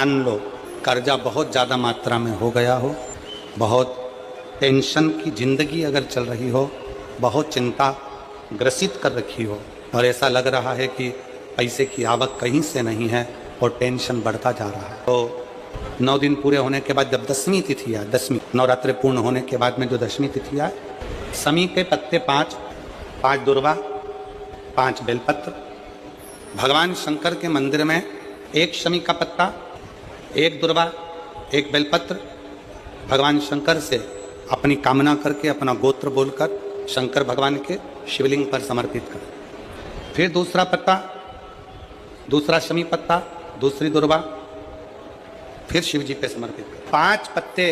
मान लो कर्जा बहुत ज़्यादा मात्रा में हो गया हो, बहुत टेंशन की ज़िंदगी अगर चल रही हो, बहुत चिंता ग्रसित कर रखी हो और ऐसा लग रहा है कि पैसे की आवक कहीं से नहीं है और टेंशन बढ़ता जा रहा है, तो 9 दिन पूरे होने के बाद जब 10वीं तिथि आए, 10वीं नवरात्रि पूर्ण होने के बाद में जो 10वीं तिथि आए, शमी के पत्ते 5 दुर्वा, 5 बेलपत्र, भगवान शंकर के मंदिर में 1 शमी का पत्ता, 1 दुर्वा, 1 बेलपत्र भगवान शंकर से अपनी कामना करके, अपना गोत्र बोलकर शंकर भगवान के शिवलिंग पर समर्पित कर। फिर दूसरा पत्ता, दूसरा शमी पत्ता, दूसरी दुर्वा, फिर शिव जी पे समर्पित कर। 5 पत्ते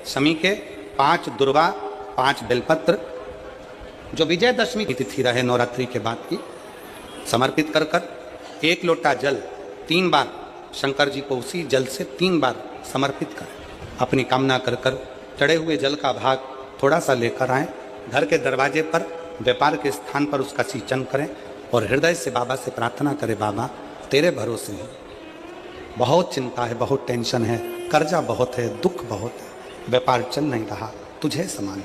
शमी के, 5 दुर्वा, 5 बेलपत्र जो विजयदशमी की तिथि रहे नवरात्रि के बाद की, समर्पित कर कर 1 लोटा जल 3 बार शंकर जी को उसी जल से 3 बार समर्पित कर, अपनी कामना कर कर चढ़े हुए जल का भाग थोड़ा सा लेकर आएं, घर के दरवाजे पर, व्यापार के स्थान पर उसका सिंचन करें और हृदय से बाबा से प्रार्थना करें, बाबा तेरे भरोसे हैं, बहुत चिंता है, बहुत टेंशन है, कर्जा बहुत है, दुख बहुत है, व्यापार चल नहीं रहा, तुझे समान।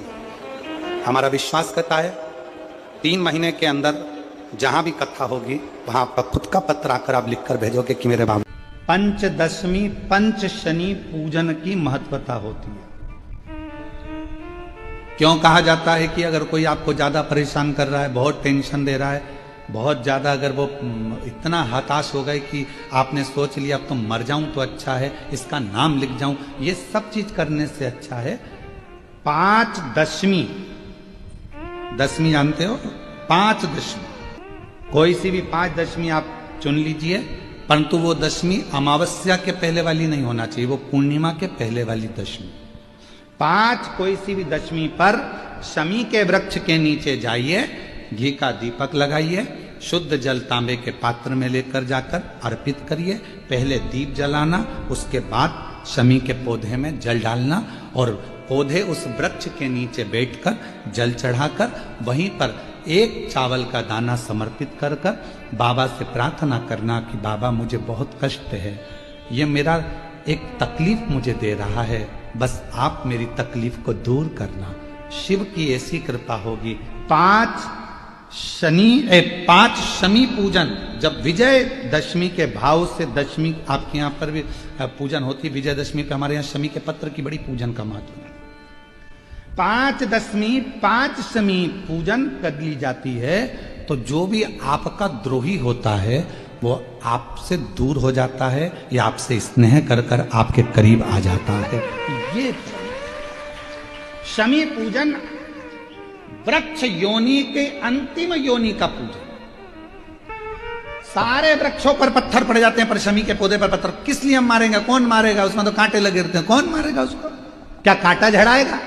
हमारा विश्वास करता है 3 महीने के अंदर जहां भी कथा होगी वहां आपका खुद का पत्र आकर आप लिखकर भेजोगे कि मेरे बाबा। पंचदशमी पंच शनि पूजन की महत्वता होती है। क्यों कहा जाता है कि अगर कोई आपको ज्यादा परेशान कर रहा है, बहुत टेंशन दे रहा है, बहुत ज्यादा अगर वो इतना हताश हो गए कि आपने सोच लिया अब तो मर जाऊं तो अच्छा है, इसका नाम लिख जाऊं, ये सब चीज करने से अच्छा है 5 दशमी, दशमी जानते हो, 5 दशमी, कोई सी भी 5 दशमी आप चुन लीजिए, परंतु वो दशमी अमावस्या के पहले वाली नहीं होना चाहिए, वो पूर्णिमा के पहले वाली दशमी। 5 कोई सी भी दशमी पर शमी के वृक्ष के नीचे जाइए, घी का दीपक लगाइए, शुद्ध जल तांबे के पात्र में लेकर जाकर अर्पित करिए, पहले दीप जलाना, उसके बाद शमी के पौधे में जल डालना और पौधे उस वृक्ष के नीचे बैठकर जल चढ़ाकर वहीं पर 1 चावल का दाना समर्पित कर कर बाबा से प्रार्थना करना कि बाबा मुझे बहुत कष्ट है, ये मेरा एक तकलीफ मुझे दे रहा है, बस आप मेरी तकलीफ को दूर करना, शिव की ऐसी कृपा होगी। 5 शमी पूजन, जब विजय दशमी के भाव से, दशमी आपके यहाँ पर भी पूजन होती है, विजयदशमी पे हमारे यहाँ शमी के पत्र की बड़ी पूजन का महत्व है। 5 दशमी 5 शमी पूजन कर ली जाती है तो जो भी आपका द्रोही होता है वो आपसे दूर हो जाता है या आपसे स्नेह कर कर आपके करीब आ जाता है। ये शमी पूजन वृक्ष योनि के अंतिम योनि का पूजन। सारे वृक्षों पर पत्थर पड़ जाते हैं पर शमी के पौधे पर पत्थर किस लिए हम मारेंगे? कौन मारेगा? उसमें तो कांटे लगे रहते हैं, कौन मारेगा उसको? क्या कांटा झड़ाएगा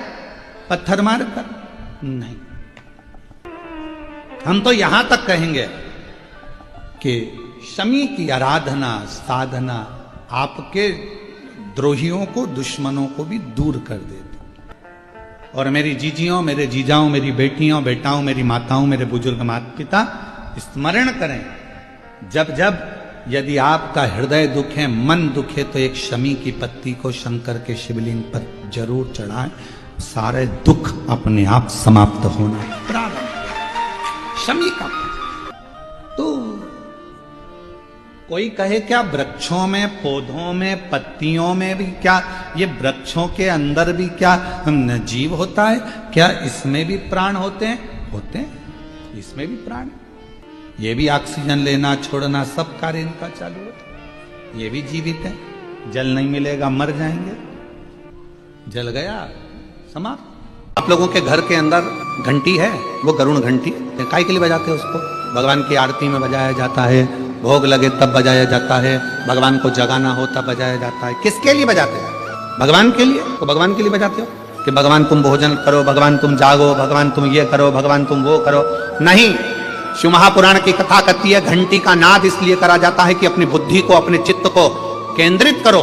पत्थर मारकर? नहीं। हम तो यहां तक कहेंगे कि शमी की आराधना साधना आपके द्रोहियों को, दुश्मनों को भी दूर कर देती। और मेरी जीजियों, मेरे जीजाओं, मेरी बेटियों, बेटाओं, मेरी माताओं, मेरे बुजुर्ग माता पिता स्मरण करें, जब जब यदि आपका हृदय दुखे, मन दुखे, तो एक शमी की पत्ती को शंकर के शिवलिंग पर जरूर चढ़ाएं, सारे दुख अपने आप समाप्त होना प्रारंभ। शमी का तो कोई कहे क्या वृक्षों में, पौधों में, पत्तियों में भी क्या, ये वृक्षों के अंदर भी क्या जीव होता है? क्या इसमें भी प्राण होते हैं? होते हैं, इसमें भी प्राण है। ये भी ऑक्सीजन लेना छोड़ना सब कार्य इनका चालू है, ये भी जीवित है। जल नहीं मिलेगा मर जाएंगे, जल गया समाप्त। आप लोगों के घर के अंदर घंटी है, वो गरुड़ घंटी, काय के लिए बजाते हैं उसको? भगवान की आरती में बजाया जाता है, भोग लगे तब बजाया जाता है, भगवान को जगाना हो तब बजाया जाता है। किसके लिए बजाते हैं? भगवान के लिए। तो भगवान के लिए बजाते हो कि भगवान तुम भोजन करो, भगवान तुम जागो, भगवान तुम ये करो, भगवान तुम वो करो? नहीं। शिव महापुराण की कथा कहती है घंटी का नाद इसलिए करा जाता है कि अपनी बुद्धि को, अपने चित्त को केंद्रित करो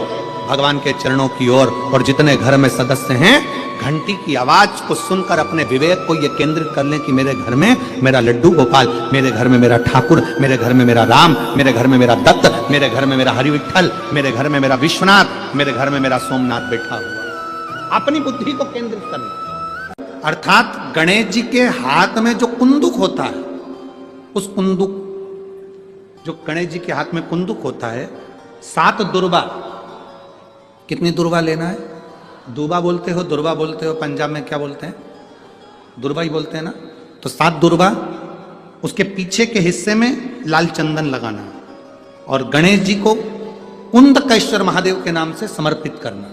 भगवान के चरणों की ओर। और जितने घर में सदस्य हैं घंटी की आवाज को सुनकर अपने विवेक को ये केंद्रित कर लें कि मेरे घर में मेरा लड्डू गोपाल, मेरे घर में मेरा ठाकुर, मेरे घर में मेरा राम, मेरे घर में मेरा दत्त, मेरे घर में मेरा हरि विठल, मेरे घर में मेरा विश्वनाथ, मेरे घर में मेरा सोमनाथ बैठा हुआ। अपनी बुद्धि को केंद्रित करना। अर्थात गणेश जी के हाथ में जो कुंदुक होता है, उस कुंदुक, जो गणेश जी के हाथ में कुंदुक होता है, 7 दुर्बा, कितनी दुर्बा लेना है? दुर्बा बोलते हो, दुर्बा बोलते हो, पंजाब में क्या बोलते हैं? दुर्बा ही बोलते हैं ना। तो 7 दुर्बा, उसके पीछे के हिस्से में लाल चंदन लगाना और गणेश जी को कुंदकेश्वर महादेव के नाम से समर्पित करना।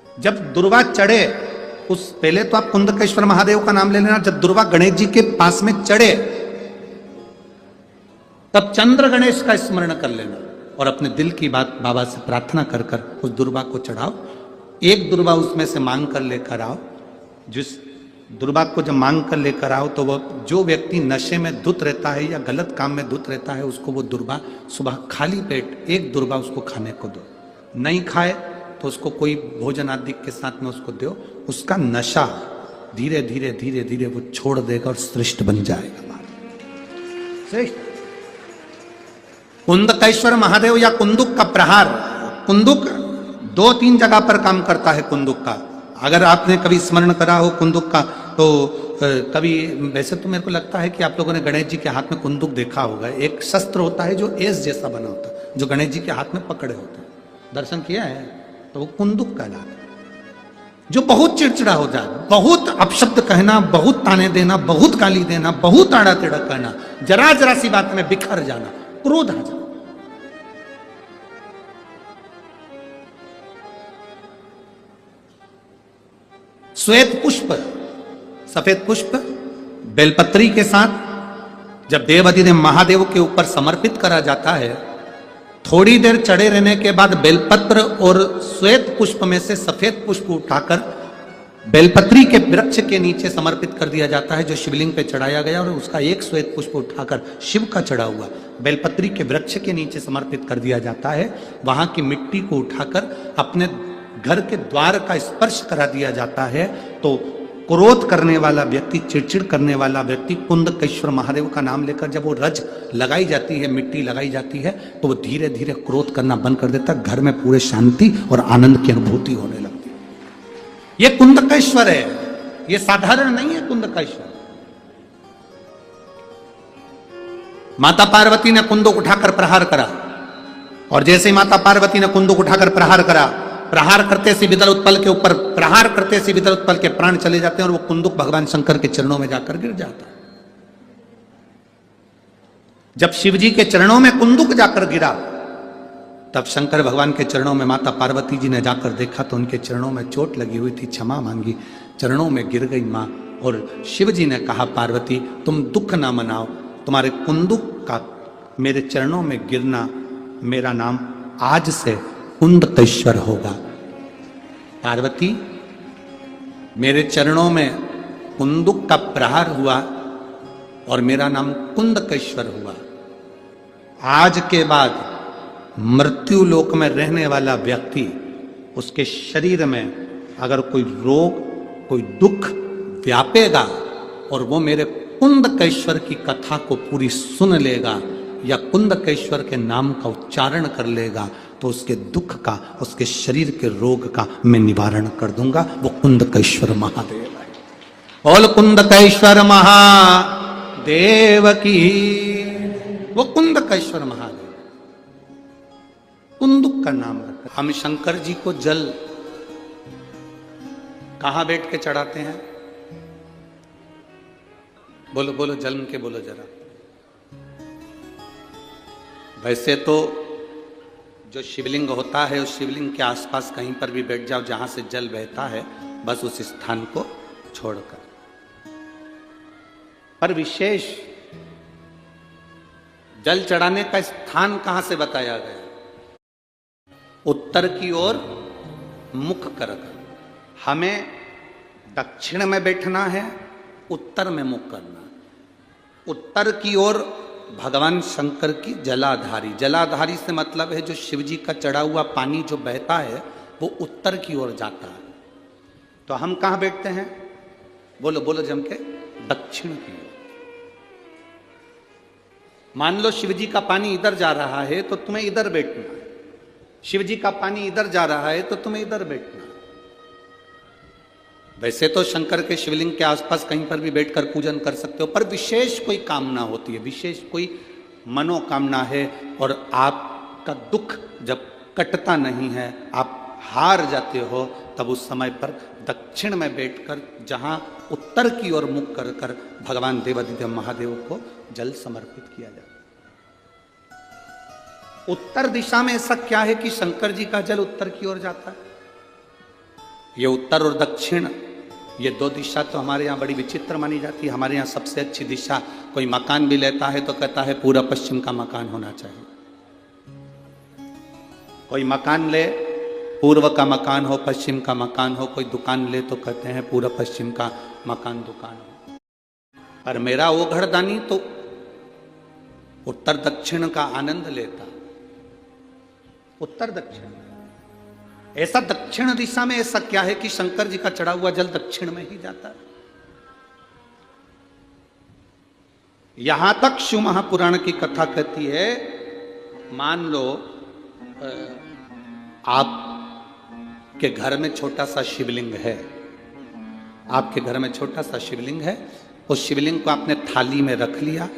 जब दुर्बा चढ़े, उस पहले तो आप कुंदकेश्वर महादेव का नाम ले लेना। जब दुर्बा गणेश जी के पास में चढ़े, तब चंद्र गणेश का स्मरण कर लेना और अपने दिल की बात बाबा से प्रार्थना कर कर उस दुर्बा को चढ़ाओ। एक दुर्बा उसमें से मांग कर लेकर आओ। जिस दुर्बा को जब मांग कर लेकर आओ, तो वह जो व्यक्ति नशे में धुत रहता है या गलत काम में धुत रहता है, उसको वो दुर्बा सुबह खाली पेट एक दुर्बा उसको खाने को दो। नहीं खाए तो उसको कोई भोजन आदि के साथ में उसको दो। उसका नशा धीरे धीरे धीरे धीरे वो छोड़ देगा और श्रेष्ठ बन जाएगा। श्रेष्ठ कुंदकेश्वर महादेव या कुंदुक का प्रहार, कुंदुक 2-3 जगह पर काम करता है। कुंदुक का अगर आपने कभी स्मरण करा हो कुंदुक का, तो कभी, वैसे तो मेरे को लगता है कि आप लोगों ने गणेश जी के हाथ में कुंदुक देखा होगा। एक शस्त्र होता है जो एस जैसा बना होता है, जो गणेश जी के हाथ में पकड़े होते हैं। दर्शन किया है? तो वो कुंदुक कहलाता है। जो बहुत चिड़चिड़ा हो जाए, बहुत अपशब्द कहना, बहुत ताने देना, बहुत गाली देना, बहुत आड़ा टेढ़ा कहना, जरा जरा सी बात में बिखर जाना, क्रोध आ जाना। श्वेत पुष्प, सफेद पुष्प बेलपत्री के साथ जब देवाधिदेव महादेव के ऊपर समर्पित करा जाता है, थोड़ी देर चढ़े रहने के बाद बेलपत्र और श्वेत पुष्प में से सफेद पुष्प उठाकर बेलपत्री के वृक्ष के नीचे समर्पित कर दिया जाता है, जो शिवलिंग पे चढ़ाया गया, और उसका एक श्वेत पुष्प उठाकर शिव का चढ़ा हुआ बेलपत्री के वृक्ष के नीचे समर्पित कर दिया जाता है। वहां की मिट्टी को उठाकर अपने घर के द्वार का स्पर्श करा दिया जाता है। तो क्रोध करने वाला व्यक्ति, चिड़चिड़ करने वाला व्यक्ति कुंदकेश्वर महादेव का नाम लेकर जब वो रज लगाई जाती है, मिट्टी लगाई जाती है, तो वो धीरे धीरे क्रोध करना बंद कर देता है। घर में पूरे शांति और आनंद की अनुभूति होने लगती है। ये कुंदकेश्वर है, ये साधारण नहीं है। कुंदकेश्वर, माता पार्वती ने कुंदुक उठाकर प्रहार करा, और जैसे ही माता पार्वती ने कुंदुक उठाकर प्रहार करा, प्रहार करते से विदल उत्पल के ऊपर प्रहार करते से विदल उत्पल के प्राण चले जाते हैं और वो कुंदुक भगवान शंकर के चरणों में जाकर गिर जाता है। जब शिव जी के चरणों में कुंदुक जाकर गिरा, तब शंकर भगवान के चरणों में माता पार्वती जी ने जाकर देखा तो उनके चरणों में चोट लगी हुई थी, क्षमा मांगी, चरणों में गिर गई मां। और शिव जी ने कहा, पार्वती तुम दुख ना मनाओ, तुम्हारे कुंदुक का मेरे चरणों में गिरना, मेरा नाम आज से कुंदकेश्वर होगा। पार्वती, मेरे चरणों में कुंदुक का प्रहार हुआ और मेरा नाम कुंदकेश्वर हुआ। आज के बाद मृत्यु लोक में रहने वाला व्यक्ति, उसके शरीर में अगर कोई रोग, कोई दुख व्यापेगा और वो मेरे कुंदकेश्वर की कथा को पूरी सुन लेगा या कुंदकेश्वर के नाम का उच्चारण कर लेगा, तो उसके दुख का, उसके शरीर के रोग का मैं निवारण कर दूंगा। वो कुंदकेश्वर महादेव है। बोल कुंदकेश्वर महादेव की। वो कुंदकेश्वर महादेव, कुंदुक का नाम रखा। हम शंकर जी को जल कहां बैठ के चढ़ाते हैं? बोलो बोलो, जन्म के बोलो जरा। वैसे तो जो शिवलिंग होता है, उस शिवलिंग के आसपास कहीं पर भी बैठ जाओ जहां से जल बहता है, बस उस स्थान को छोड़कर। पर विशेष जल चढ़ाने का स्थान कहां से बताया गया? उत्तर की ओर मुख करकर। हमें दक्षिण में बैठना है, उत्तर में मुख करना। उत्तर की ओर भगवान शंकर की जलाधारी, जलाधारी से मतलब है जो शिव जी का चढ़ा हुआ पानी जो बहता है वो उत्तर की ओर जाता है। तो हम कहां बैठते हैं? बोलो बोलो जम के, दक्षिण की ओर। मान लो शिव जी का पानी इधर जा रहा है तो तुम्हें इधर बैठना है, शिव जी का पानी इधर जा रहा है तो तुम्हें इधर बैठना है। वैसे तो शंकर के शिवलिंग के आसपास कहीं पर भी बैठकर पूजन कर सकते हो, पर विशेष कोई कामना होती है, विशेष कोई मनोकामना है, और आपका दुख जब कटता नहीं है, आप हार जाते हो, तब उस समय पर दक्षिण में बैठकर जहां उत्तर की ओर मुख कर कर भगवान देवाधिदेव महादेव को जल समर्पित किया जाता है। उत्तर दिशा में ऐसा क्या है कि शंकर जी का जल उत्तर की ओर जाता है? ये उत्तर और दक्षिण, ये दो दिशा तो हमारे यहाँ बड़ी विचित्र मानी जाती है। हमारे यहाँ सबसे अच्छी दिशा, कोई मकान भी लेता है तो कहता है पूरा पश्चिम का मकान होना चाहिए। कोई मकान ले, पूर्व का मकान हो, पश्चिम का मकान हो, कोई दुकान ले तो कहते हैं पूरा पश्चिम का मकान दुकान हो। पर मेरा वो घरदानी तो उत्तर दक्षिण का आनंद लेता, उत्तर दक्षिण। ऐसा दक्षिण दिशा में ऐसा क्या है कि शंकर जी का चढ़ा हुआ जल दक्षिण में ही जाता है? यहां तक शिव महापुराण की कथा कहती है, मान लो आपके घर में छोटा सा शिवलिंग है, आपके घर में छोटा सा शिवलिंग है, उस शिवलिंग को आपने थाली में रख लिया,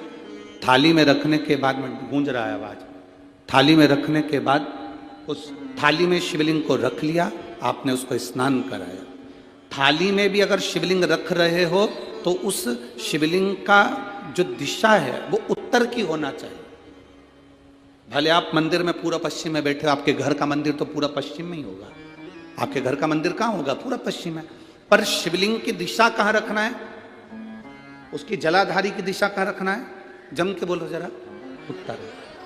थाली में रखने के बाद में गूंज रहा है आवाज, थाली में रखने के बाद उस थाली में शिवलिंग को रख लिया, आपने उसको स्नान कराया। थाली में भी अगर शिवलिंग रख रहे हो तो उस शिवलिंग का जो दिशा है वो उत्तर की होना चाहिए। भले आप मंदिर में पूरा पश्चिम में बैठे हो, आपके घर का मंदिर तो पूरा पश्चिम में ही होगा, आपके घर का मंदिर कहाँ होगा? पूरा पश्चिम में। पर शिवलिंग की दिशा कहाँ रखना है, उसकी जलाधारी की दिशा कहाँ रखना है? जम के बोलो जरा, उत्तर।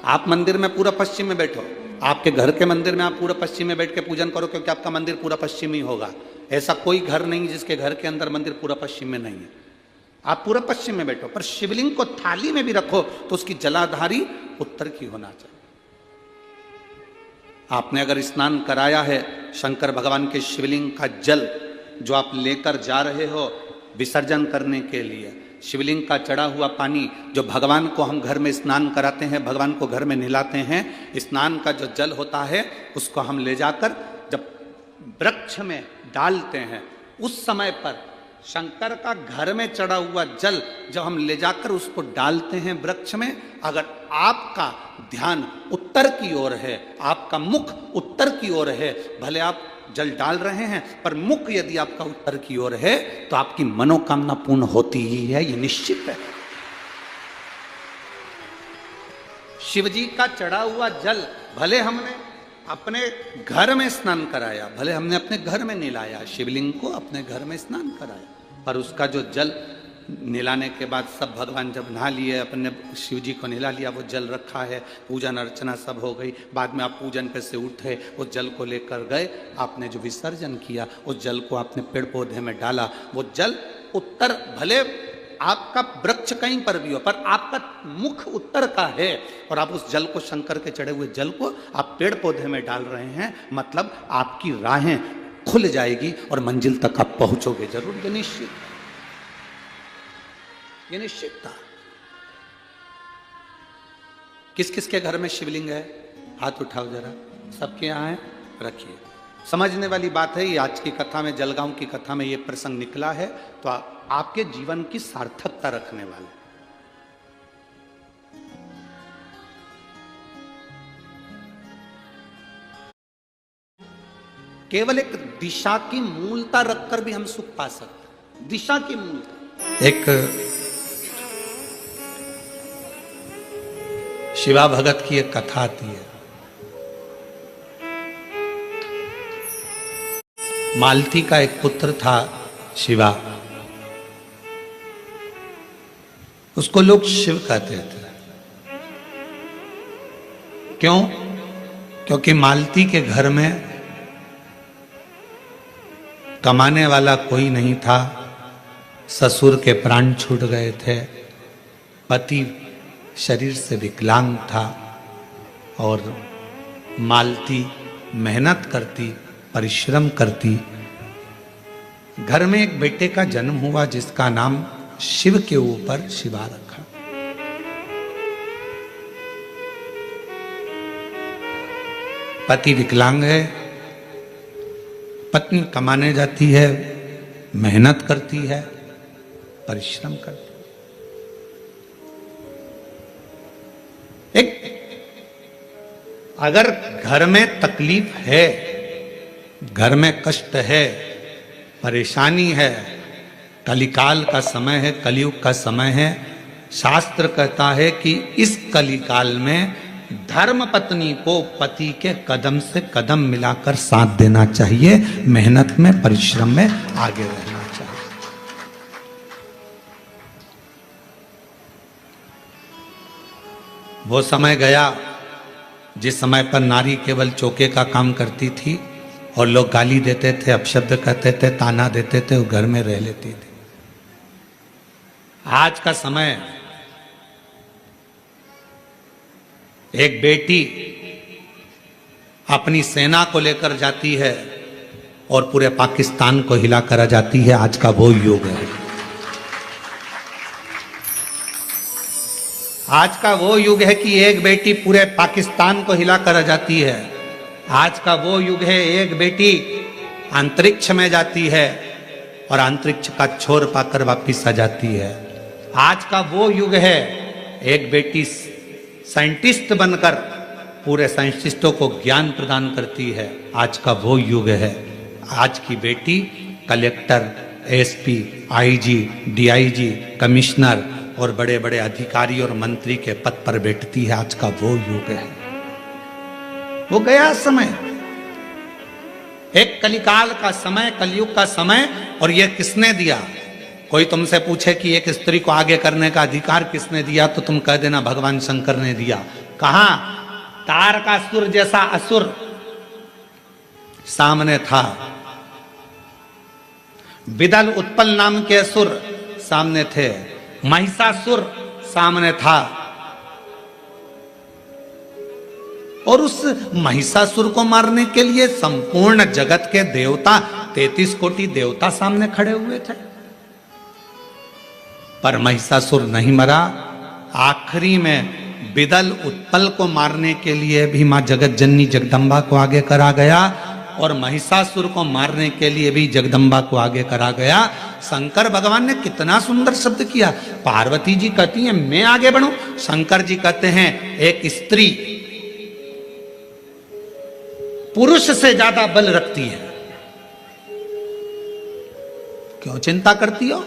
आप मंदिर में पूरा पश्चिम में बैठो, आपके घर के मंदिर में आप पूरा पश्चिम में बैठ के पूजन करो, क्योंकि आपका मंदिर पूरा पश्चिम ही होगा। ऐसा कोई घर नहीं जिसके घर के अंदर मंदिर पूरा पश्चिम में नहीं है। आप पूरा पश्चिम में बैठो, पर शिवलिंग को थाली में भी रखो तो उसकी जलाधारी उत्तर की होना चाहिए। आपने अगर स्नान कराया है, शंकर भगवान के शिवलिंग का जल जो आप लेकर जा रहे हो विसर्जन करने के लिए, शिवलिंग का चढ़ा हुआ पानी जो भगवान को हम घर में स्नान कराते हैं, भगवान को घर में नहलाते हैं, स्नान का जो जल होता है उसको हम ले जाकर जब वृक्ष में डालते हैं, उस समय पर शंकर का घर में चढ़ा हुआ जल जब हम ले जाकर उसको डालते हैं वृक्ष में, अगर आपका ध्यान उत्तर की ओर है, आपका मुख उत्तर की ओर है, भले आप जल डाल रहे हैं पर मुख यदि आपका उत्तर की ओर है तो आपकी मनोकामना पूर्ण होती ही है, ये निश्चित है। शिव जी का चढ़ा हुआ जल भले हमने अपने घर में स्नान कराया, भले हमने अपने घर में नहलाया, शिवलिंग को अपने घर में स्नान कराया, पर उसका जो जल नहलाने के बाद सब भगवान जब नहा लिए, अपने शिव जी को नहला लिया, वो जल रखा है, पूजन अर्चना सब हो गई, बाद में आप पूजन पे से उठे, उस जल को लेकर गए, आपने जो विसर्जन किया उस जल को आपने पेड़ पौधे में डाला, वो जल उत्तर, भले आपका वृक्ष कहीं पर भी हो पर आपका मुख उत्तर का है, और आप उस जल को, शंकर के चढ़े हुए जल को आप पेड़ पौधे में डाल रहे हैं, मतलब आपकी राहें खुल जाएगी और मंजिल तक आप पहुंचोगे जरूर, ये निश्चित, ये निश्चित था। किस किस के घर में शिवलिंग है? हाथ उठाओ जरा, सबके यहाँ है, रखिए। समझने वाली बात है, ये आज की कथा में, जलगांव की कथा में ये प्रसंग निकला है, तो आपके जीवन की सार्थकता रखने वाले। केवल एक दिशा की मूलता रखकर भी हम सुख पा सकते हैं, दिशा की मूलता। एक शिवा भगत की एक कथा आती है। मालती का एक पुत्र था शिवा, उसको लोग शिव कहते थे। क्यों? क्योंकि मालती के घर में कमाने वाला कोई नहीं था, ससुर के प्राण छूट गए थे, पति शरीर से विकलांग था, और मालती मेहनत करती, परिश्रम करती। घर में एक बेटे का जन्म हुआ जिसका नाम शिव के ऊपर शिवा रखा। पति विकलांग है, पत्नी कमाने जाती है, मेहनत करती है, परिश्रम करती है। एक अगर घर में तकलीफ है, घर में कष्ट है, परेशानी है, कलिकाल का समय है, कलयुग का समय है, शास्त्र कहता है कि इस कलिकाल में धर्म पत्नी को पति के कदम से कदम मिलाकर साथ देना चाहिए, मेहनत में, परिश्रम में आगे रहना चाहिए। वो समय गया जिस समय पर नारी केवल चौके का काम करती थी और लोग गाली देते थे, अपशब्द कहते थे, ताना देते थे, वो घर में रह लेती थी। आज का समय एक बेटी अपनी सेना को लेकर जाती है और पूरे पाकिस्तान को हिला कर आ जाती है। आज का वो युग है, आज का वो युग है कि एक बेटी पूरे पाकिस्तान को हिला कर आ जाती है। आज का वो युग है, एक बेटी अंतरिक्ष में जाती है और अंतरिक्ष का छोर पाकर वापिस आ जाती है। आज का वो युग है, एक बेटी साइंटिस्ट बनकर पूरे साइंटिस्टों को ज्ञान प्रदान करती है। आज का वो युग है, आज की बेटी collector, SP, IG, DIG, commissioner और बड़े बड़े अधिकारी और मंत्री के पद पर बैठती है। आज का वो युग है, वो गया समय, एक कलिकाल का समय, कलयुग का समय। और ये किसने दिया? कोई तुमसे पूछे कि एक स्त्री को आगे करने का अधिकार किसने दिया, तो तुम कह देना भगवान शंकर ने दिया। कहां? तारकासुर जैसा असुर सामने था, विदल उत्पल नाम के असुर सामने थे, महिषासुर सामने था। और उस महिषासुर को मारने के लिए संपूर्ण जगत के देवता, 33 कोटि देवता सामने खड़े हुए थे, पर महिषासुर नहीं मरा। आखिरी में विदल उत्पल को मारने के लिए भी मां जगत जननी जगदम्बा को आगे करा गया और महिषासुर को मारने के लिए भी जगदम्बा को आगे करा गया। शंकर भगवान ने कितना सुंदर शब्द किया। पार्वती जी कहती हैं मैं आगे बढ़ूं, शंकर जी कहते हैं एक स्त्री पुरुष से ज्यादा बल रखती है, क्यों चिंता करती हो?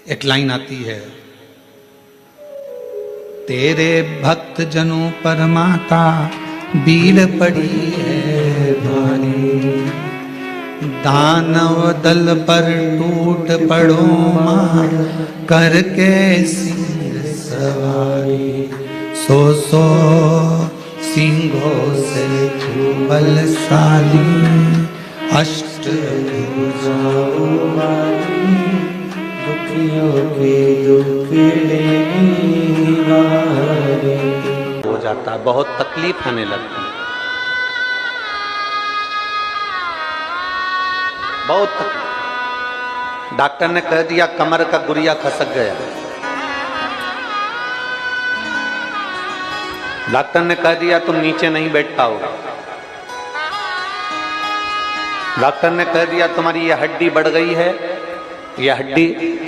एक लाइन आती है, तेरे भक्त जनों पर माता बीड़ पड़ी है भारी, दानव दल पर टूट पड़ो मां करके सिंह सवारी, सो सिंहों से बलशाली अष्ट भुजाओं वाली, हो जाता है, बहुत तकलीफ आने लगती है, बहुत तकलीफ। डॉक्टर ने कह दिया कमर का गुरिया खसक गया, डॉक्टर ने कह दिया तुम नीचे नहीं बैठ पाओगे, डॉक्टर ने कह दिया तुम्हारी ये हड्डी बढ़ गई है, यह हड्डी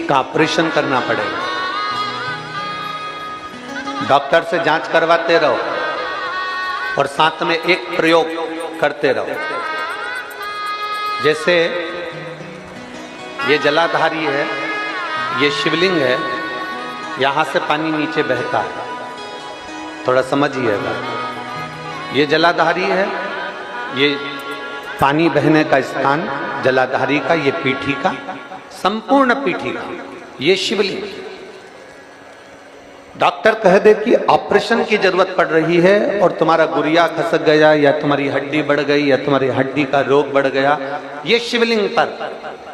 का ऑपरेशन करना पड़ेगा। डॉक्टर से जांच करवाते रहो और साथ में एक प्रयोग करते रहो। जैसे ये जलाधारी है, ये शिवलिंग है, यहां से पानी नीचे बहता है, थोड़ा समझिएगा। ये जलाधारी है, ये पानी बहने का स्थान जलाधारी का, ये पीठी का, संपूर्ण पीठी का, ये शिवलिंग। डॉक्टर कह दे कि ऑपरेशन की जरूरत पड़ रही है और तुम्हारा गुरिया खसक गया या तुम्हारी हड्डी बढ़ गई या तुम्हारी हड्डी का रोग बढ़ गया, ये शिवलिंग पर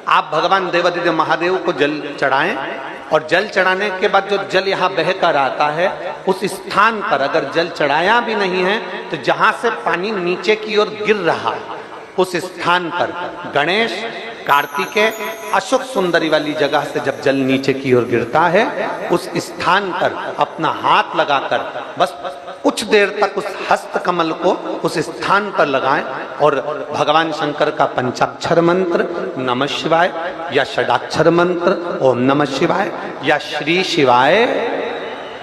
आप भगवान देवादिदेव महादेव को जल चढ़ाएं और जल चढ़ाने के बाद जो जल यहाँ बहकर आता है उस स्थान पर अगर जल चढ़ाया भी नहीं है तो जहां से पानी नीचे की ओर गिर रहा है उस स्थान पर गणेश, कार्तिकेय, अशोक सुंदरी वाली जगह से जब जल नीचे की ओर गिरता है उस स्थान पर अपना हाथ लगाकर बस कुछ देर तक उस हस्त कमल को उस स्थान पर लगाएं और भगवान शंकर का पंचाक्षर मंत्र नमः शिवाय या षडाक्षर मंत्र ओम नमः शिवाय या श्री शिवाय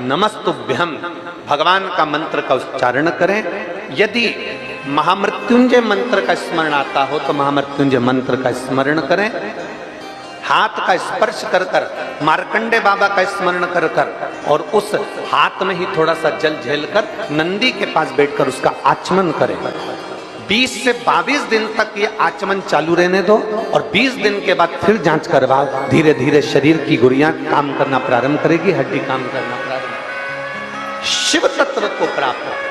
नमस्तुभ्यम भगवान का मंत्र का उच्चारण करें। यदि महामृत्युंजय मंत्र का स्मरण आता हो तो महामृत्युंजय मंत्र का स्मरण करें। हाथ का स्पर्श कर कर मार्कंडे बाबा का स्मरण कर कर और उस हाथ में ही थोड़ा सा जल झेलकर नंदी के पास बैठकर उसका आचमन करें। 20 से 22 दिन तक ये आचमन चालू रहने दो और 20 दिन के बाद फिर जांच करवाओ। धीरे धीरे शरीर की गुड़ियां काम करना प्रारंभ करेगी, हड्डी काम करना प्रारंभ, शिव तत्व को प्राप्त